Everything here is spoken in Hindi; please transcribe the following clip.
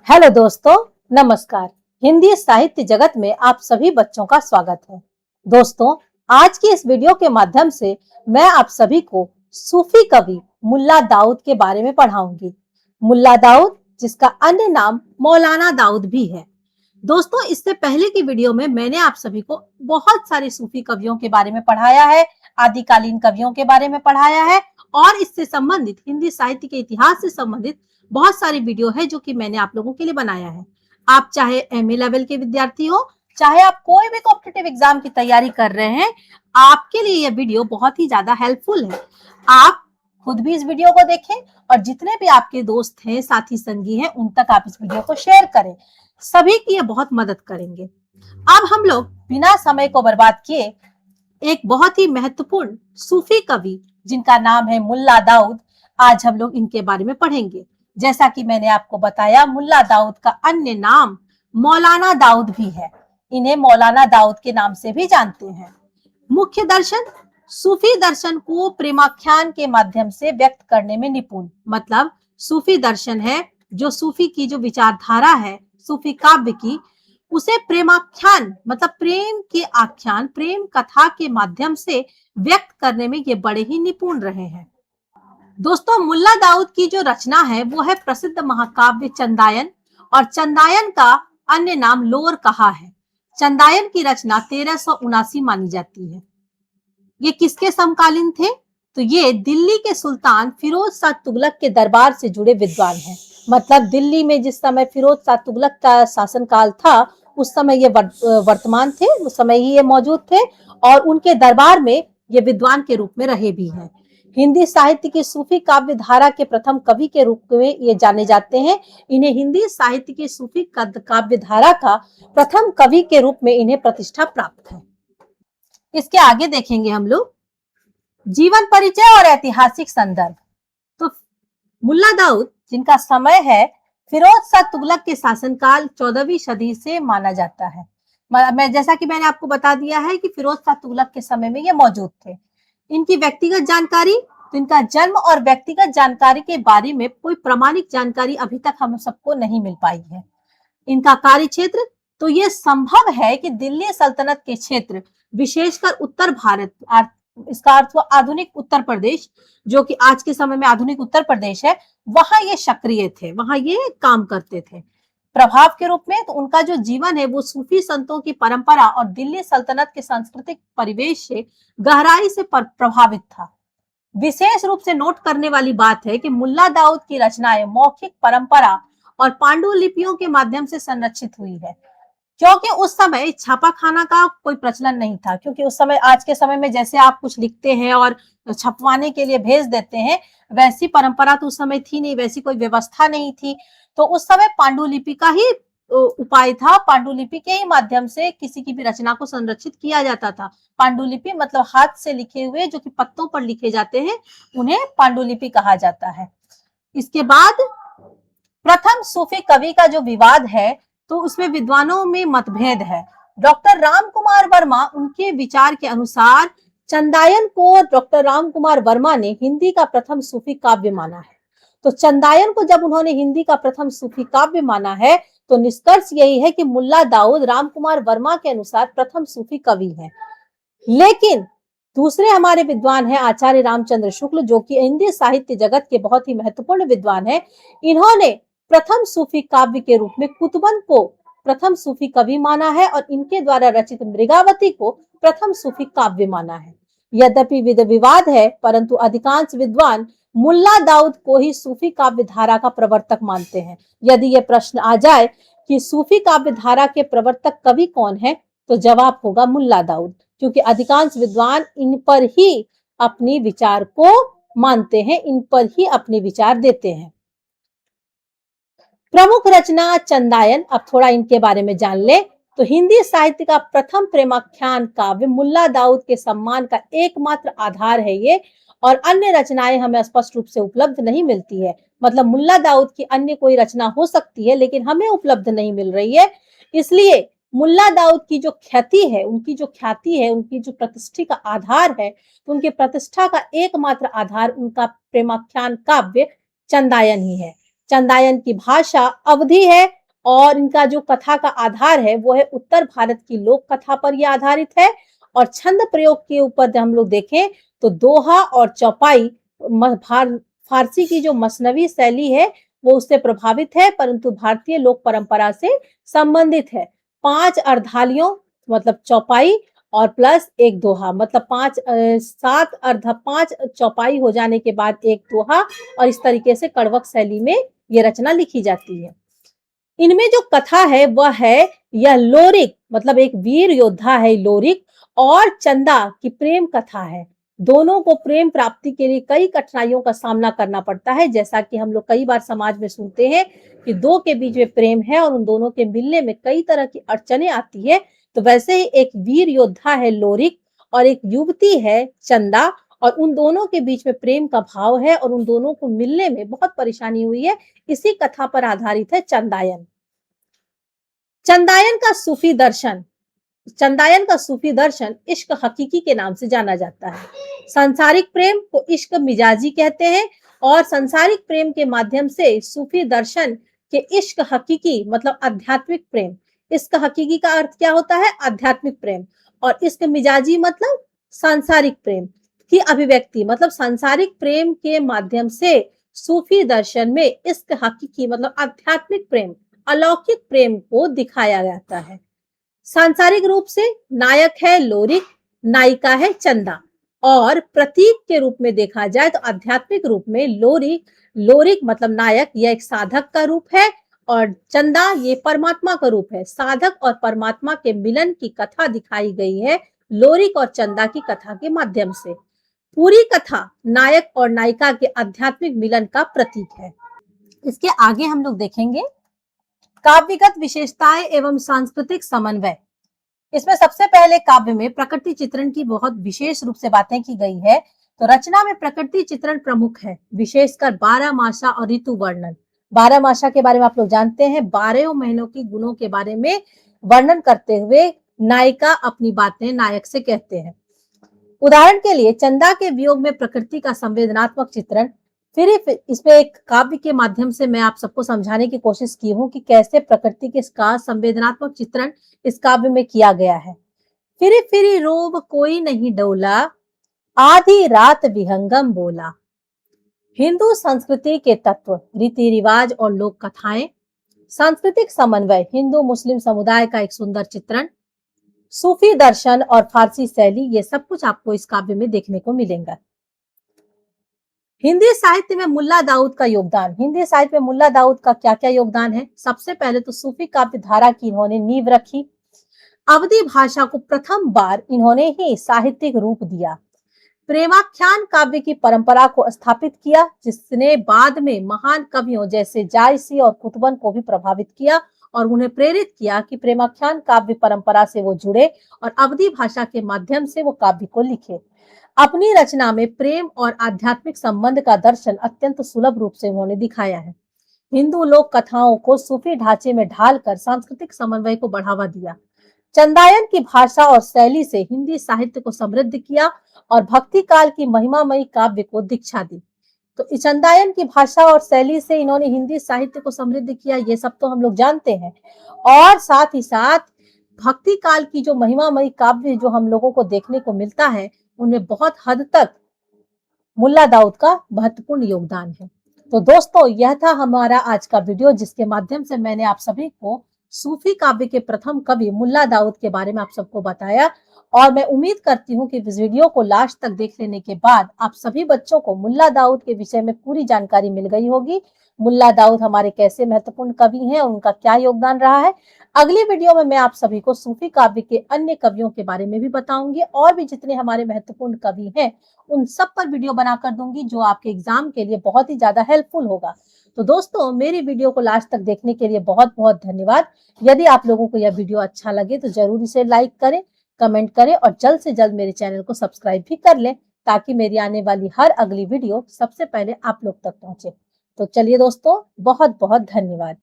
हेलो दोस्तों, नमस्कार। हिंदी साहित्य जगत में आप सभी बच्चों का स्वागत है। दोस्तों, आज की इस वीडियो के माध्यम से मैं आप सभी को सूफी कवि मुल्ला दाऊद के बारे में पढ़ाऊंगी। मुल्ला दाऊद, जिसका अन्य नाम मौलाना दाऊद भी है। दोस्तों, इससे पहले की वीडियो में मैंने आप सभी को बहुत सारे सूफी कवियों के बारे में पढ़ाया है, आदिकालीन कवियों के बारे में पढ़ाया है और इससे संबंधित हिंदी साहित्य के इतिहास से संबंधित बहुत सारी वीडियो है जो कि मैंने आप लोगों के लिए बनाया है। आप चाहे एमए लेवल के विद्यार्थी हो, चाहे आप कोई भी कॉम्पिटिटिव एग्जाम की तैयारी कर रहे हैं, आपके लिए यह वीडियो बहुत ही ज्यादा हेल्पफुल है। आप खुद भी इस वीडियो को देखें और जितने भी आपके दोस्त हैं, साथी संगी हैं, उन तक आप इस वीडियो को शेयर करें। सभी की ये बहुत मदद करेंगे। अब हम लोग बिना समय को बर्बाद किए एक बहुत ही महत्वपूर्ण सूफी कवि जिनका नाम है मुल्ला दाऊद, आज हम लोग इनके बारे में पढ़ेंगे। जैसा कि मैंने आपको बताया, मुल्ला दाऊद का अन्य नाम मौलाना दाऊद भी है। इन्हें मौलाना दाऊद के नाम से भी जानते हैं। मुख्य दर्शन, सूफी दर्शन को प्रेमाख्यान के माध्यम से व्यक्त करने में निपुण। मतलब सूफी दर्शन है, जो सूफी की जो विचारधारा है सूफी काव्य की, उसे प्रेमाख्यान मतलब प्रेम के आख्यान, प्रेम कथा के माध्यम से व्यक्त करने में ये बड़े ही निपुण रहे हैं। दोस्तों, मुल्ला दाऊद की जो रचना है वो है प्रसिद्ध महाकाव्य चंदायन, और चंदायन का अन्य नाम लोर कहा है। चंदायन की रचना 1379 मानी जाती है। ये किसके समकालीन थे? तो ये दिल्ली के सुल्तान फिरोज शाह तुगलक के दरबार से जुड़े विद्वान हैं। मतलब दिल्ली में जिस समय फिरोज शाह तुगलक का शासनकाल था, उस समय ये वर्तमान थे, उस समय ही ये मौजूद थे और उनके दरबार में ये विद्वान के रूप में रहे भी हैं। हिंदी साहित्य की सूफी काव्य धारा के प्रथम कवि के रूप में ये जाने जाते हैं। इन्हें हिंदी साहित्य की सूफी काव्य धारा का प्रथम कवि के रूप में इन्हें प्रतिष्ठा प्राप्त है। इसके आगे देखेंगे हम लोग जीवन परिचय और ऐतिहासिक संदर्भ। तो मुल्ला दाऊद, जिनका समय है फिरोज शाह तुगलक के शासनकाल 14वीं सदी से माना जाता है। मैं जैसा कि मैंने आपको बता दिया है कि फिरोज शाह तुगलक के समय में ये मौजूद थे। इनकी व्यक्तिगत जानकारी, तो इनका जन्म और व्यक्तिगत जानकारी के बारे में कोई प्रामाणिक जानकारी अभी तक हम सबको नहीं मिल पाई है। इनका कार्य क्षेत्र, तो ये संभव है कि दिल्ली सल्तनत के क्षेत्र, विशेषकर उत्तर भारत, इसका अर्थ हुआ आधुनिक उत्तर प्रदेश, जो कि आज के समय में आधुनिक उत्तर प्रदेश है, वहां ये सक्रिय थे, वहां ये काम करते थे। प्रभाव के रूप में तो उनका जो जीवन है वो सूफी संतों की परंपरा और दिल्ली सल्तनत के सांस्कृतिक परिवेश से गहराई से प्रभावित था। विशेष रूप से नोट करने वाली बात है कि मुल्ला दाऊद की रचनाएं मौखिक परंपरा और पांडुलिपियों के माध्यम से संरक्षित हुई है, क्योंकि उस समय छापाखाना का कोई प्रचलन नहीं था। क्योंकि उस समय, आज के समय में जैसे आप कुछ लिखते हैं और छपवाने के लिए भेज देते हैं, वैसी परंपरा तो उस समय थी नहीं, वैसी कोई व्यवस्था नहीं थी। तो उस समय पांडुलिपि का ही उपाय था। पांडुलिपि के ही माध्यम से किसी की भी रचना को संरक्षित किया जाता था। पांडुलिपि मतलब हाथ से लिखे हुए, जो कि पत्तों पर लिखे जाते हैं, उन्हें पांडुलिपि कहा जाता है। इसके बाद प्रथम सूफी कवि का जो विवाद है, तो उसमें विद्वानों में मतभेद है। डॉक्टर राम कुमार वर्मा, उनके विचार के अनुसार चंदायन को डॉक्टर राम कुमार वर्मा ने हिंदी का प्रथम सूफी काव्य माना है। तो चंदायन को जब उन्होंने हिंदी का प्रथम सूफी काव्य माना है, तो निष्कर्ष यही है कि मुल्ला दाऊद राम कुमार वर्मा के अनुसार प्रथम सूफी कवि है। लेकिन दूसरे हमारे विद्वान हैं आचार्य रामचंद्र शुक्ल, जो कि हिंदी साहित्य जगत के बहुत ही महत्वपूर्ण विद्वान हैं। इन्होंने प्रथम सूफी काव्य के रूप में कुतुबन को प्रथम सूफी कवि माना है और इनके द्वारा रचित मृगावती को प्रथम सूफी काव्य माना है। यद्यपि विवाद है, परंतु अधिकांश विद्वान मुल्ला दाऊद को ही सूफी काव्य धारा का प्रवर्तक मानते हैं। यदि यह प्रश्न आ जाए कि सूफी काव्य धारा के प्रवर्तक कवि कौन है, तो जवाब होगा मुल्ला दाऊद, क्योंकि अधिकांश विद्वान इन पर ही अपनी विचार को मानते हैं, इन पर ही अपने विचार देते हैं। प्रमुख रचना चंदायन, अब थोड़ा इनके बारे में जान ले। तो हिंदी साहित्य का प्रथम प्रेमाख्यान काव्य मुल्ला दाऊद के सम्मान का एकमात्र आधार है ये, और अन्य रचनाएं हमें स्पष्ट रूप से उपलब्ध नहीं मिलती है। मतलब मुल्ला दाऊद की अन्य कोई रचना हो सकती है, लेकिन हमें उपलब्ध नहीं मिल रही है। इसलिए मुल्ला दाऊद की जो ख्याति है, उनकी जो प्रतिष्ठा का आधार है, तो उनकी प्रतिष्ठा का एकमात्र आधार उनका प्रेमाख्यान काव्य चंदायन ही है। चंदायन की भाषा अवधी है, और इनका जो कथा का आधार है वो है उत्तर भारत की लोक कथा पर यह आधारित है। और छंद प्रयोग के ऊपर जब हम लोग देखें तो दोहा और चौपाई फारसी की जो मसनवी शैली है वो उससे प्रभावित है, परंतु भारतीय लोक परंपरा से संबंधित है। 5 अर्धालियों मतलब चौपाई और प्लस एक दोहा, मतलब 5 चौपाई हो जाने के बाद एक दोहा, और इस तरीके से कड़वक शैली में ये रचना लिखी जाती है। इनमें जो कथा है वह है यह लोरिक, मतलब एक वीर योद्धा है लोरिक, और चंदा की प्रेम कथा है। दोनों को प्रेम प्राप्ति के लिए कई कठिनाइयों का सामना करना पड़ता है, जैसा कि हम लोग कई बार समाज में सुनते हैं कि दो के बीच में प्रेम है और उन दोनों के मिलने में कई तरह की अड़चने आती है। तो वैसे ही एक वीर योद्धा है लोरिक और एक युवती है चंदा, और उन दोनों के बीच में प्रेम का भाव है और उन दोनों को मिलने में बहुत परेशानी हुई है। इसी कथा पर आधारित है चंदायन। चंदायन का सूफी दर्शन, चंदायन का सूफी दर्शन इश्क हकीकी के नाम से जाना जाता है। सांसारिक प्रेम को इश्क मिजाजी कहते हैं, और सांसारिक प्रेम के माध्यम से सूफी दर्शन के इश्क हकीकी मतलब आध्यात्मिक प्रेम। इश्क हकीकी का अर्थ क्या होता है? आध्यात्मिक प्रेम। और इश्क मिजाजी मतलब सांसारिक प्रेम की अभिव्यक्ति, मतलब सांसारिक प्रेम के माध्यम से सूफी दर्शन में इश्क हकीकी मतलब आध्यात्मिक प्रेम, अलौकिक प्रेम को दिखाया जाता है। सांसारिक रूप से नायक है लोरिक, नायिका है चंदा, और प्रतीक के रूप में देखा जाए तो आध्यात्मिक रूप में लोरिक मतलब नायक यह एक साधक का रूप है, और चंदा ये परमात्मा का रूप है। साधक और परमात्मा के मिलन की कथा दिखाई गई है लोरिक और चंदा की कथा के माध्यम से। पूरी कथा नायक और नायिका के आध्यात्मिक मिलन का प्रतीक है। इसके आगे हम लोग देखेंगे काव्यगत विशेषताएं एवं सांस्कृतिक समन्वय। इसमें सबसे पहले काव्य में प्रकृति चित्रण की बहुत विशेष रूप से बातें की गई है। तो रचना में प्रकृति चित्रण प्रमुख है, विशेषकर 12 मासा और ऋतु वर्णन। 12 मासा के बारे में आप लोग जानते हैं, 12 महीनों की गुणों के बारे में वर्णन करते हुए नायिका अपनी बातें नायक से कहते हैं। उदाहरण के लिए चंदा के वियोग में प्रकृति का संवेदनात्मक चित्रण। फिर इसमें एक काव्य के माध्यम से मैं आप सबको समझाने की कोशिश की हूँ कि कैसे प्रकृति के का संवेदनात्मक चित्रण इस काव्य में किया गया है। फिरी फिरी रोब कोई नहीं डोला, आधी रात विहंगम बोला। हिंदू संस्कृति के तत्व, रीति रिवाज और लोक कथाएं, सांस्कृतिक समन्वय, हिंदू मुस्लिम समुदाय का एक सुंदर चित्रण, सूफी दर्शन और फारसी शैली, ये सब कुछ आपको इस काव्य में देखने को मिलेगा। हिंदी साहित्य में मुल्ला दाऊद का योगदान। हिंदी साहित्य में मुल्ला दाऊद का क्या क्या योगदान है? सबसे पहले तो सूफी काव्य धारा की इन्होंने नींव रखी। अवधी भाषा को प्रथम बार इन्होंने ही साहित्यिक रूप दिया। प्रेमाख्यान काव्य की परंपरा को स्थापित किया, जिसने बाद में महान कवियों जैसे जायसी और कुतुबन को भी प्रभावित किया और उन्हें प्रेरित किया कि प्रेमाख्यान काव्य परंपरा से वो जुड़े और अवधी भाषा के माध्यम से वो काव्य को लिखे। अपनी रचना में प्रेम और आध्यात्मिक संबंध का दर्शन अत्यंत सुलभ रूप से उन्होंने दिखाया है। हिंदू लोक कथाओं को सूफी ढांचे में ढालकर सांस्कृतिक समन्वय को बढ़ावा दिया। चंदायन की भाषा और शैली से हिंदी साहित्य को समृद्ध किया और भक्ति काल की महिमामयी काव्य को दीक्षा दी। तो चंदायन की भाषा और शैली से इन्होंने हिंदी साहित्य को समृद्ध किया, ये सब तो हम लोग जानते हैं। और साथ ही साथ भक्ति काल की जो महिमामयी काव्य जो हम लोगों को देखने को मिलता है, उनमें बहुत हद तक मुल्ला दाऊद का महत्वपूर्ण योगदान है। तो दोस्तों, यह था हमारा आज का वीडियो, जिसके माध्यम से मैंने आप सभी को सूफी काव्य के प्रथम कवि मुल्ला दाऊद के बारे में आप सबको बताया। और मैं उम्मीद करती हूँ कि इस वीडियो को लास्ट तक देख लेने के बाद आप सभी बच्चों को मुल्ला दाऊद के विषय में पूरी जानकारी मिल गई होगी। मुल्ला दाऊद हमारे कैसे महत्वपूर्ण कवि हैं और उनका क्या योगदान रहा है। अगली वीडियो में मैं आप सभी को सूफी काव्य के अन्य कवियों के बारे में भी बताऊंगी, और भी जितने हमारे महत्वपूर्ण कवि हैं उन सब पर वीडियो बनाकर दूंगी, जो आपके एग्जाम के लिए बहुत ही ज्यादा हेल्पफुल होगा। तो दोस्तों, मेरी वीडियो को लास्ट तक देखने के लिए बहुत बहुत धन्यवाद। यदि आप लोगों को यह वीडियो अच्छा लगे तो जरूर इसे लाइक करें, कमेंट करें और जल्द से जल्द मेरे चैनल को सब्सक्राइब भी कर लें, ताकि मेरी आने वाली हर अगली वीडियो सबसे पहले आप लोग तक पहुंचे। तो चलिए दोस्तों, बहुत बहुत धन्यवाद।